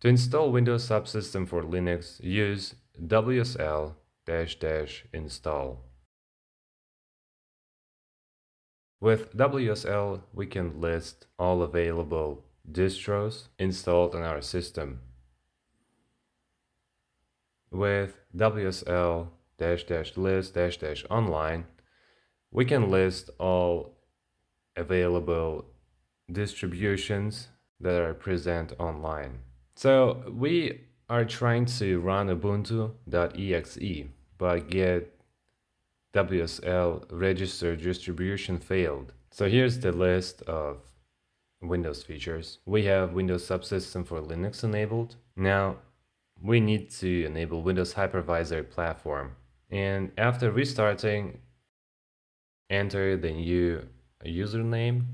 To install Windows Subsystem for Linux, use wsl-install. With WSL, we can list all available distros installed on our system. With WSL-list-online, we can list all available distributions that are present online. So we are trying to run ubuntu.exe, but get WSL registered distribution failed. So here's the list of Windows features. We have Windows Subsystem for Linux enabled. Now we need to enable Windows Hypervisor platform. And after restarting, enter the new username,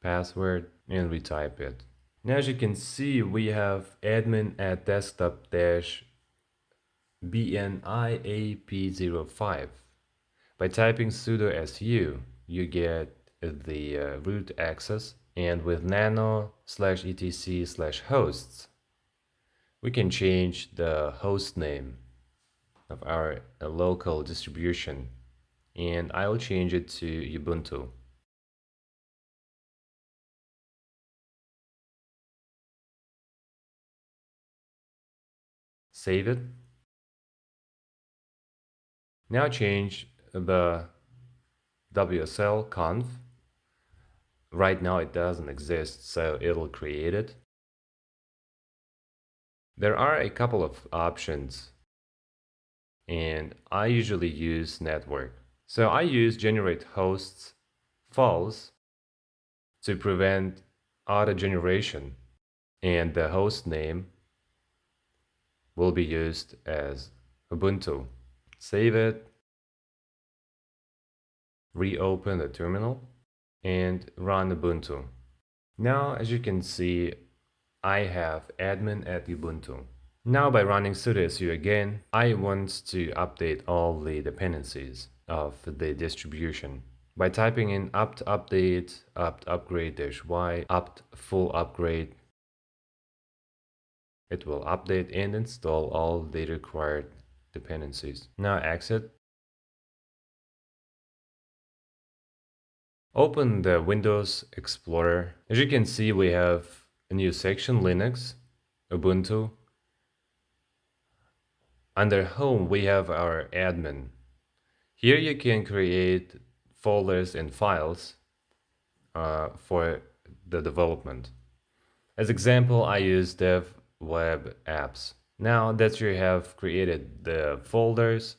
password, and retype it. Now as you can see, we have admin at desktop-bniap05. By typing sudo su, you get the root access, and with nano/etc/hosts, we can change the host name of our local distribution, and I'll change it to Ubuntu. Save it. Now change the WSL conf. Right now it doesn't exist, so it'll create it. There are a couple of options, and I usually use network. So I use generate hosts false to prevent auto generation, and the host name will be used as Ubuntu. Save it, reopen the terminal, and run Ubuntu. Now, as you can see, I have admin at Ubuntu. Now by running sudo su again, I want to update all the dependencies of the distribution. By typing in apt update, apt upgrade -y, apt full upgrade, it will update and install all the required dependencies. Now exit. Open the Windows Explorer. As you can see, we have a new section, Linux, Ubuntu. Under Home, we have our admin. Here you can create folders and files for the development. As example, I use dev web apps. Now that you have created the folders,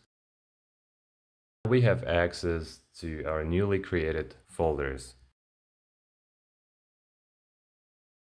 we have access to our newly created folders.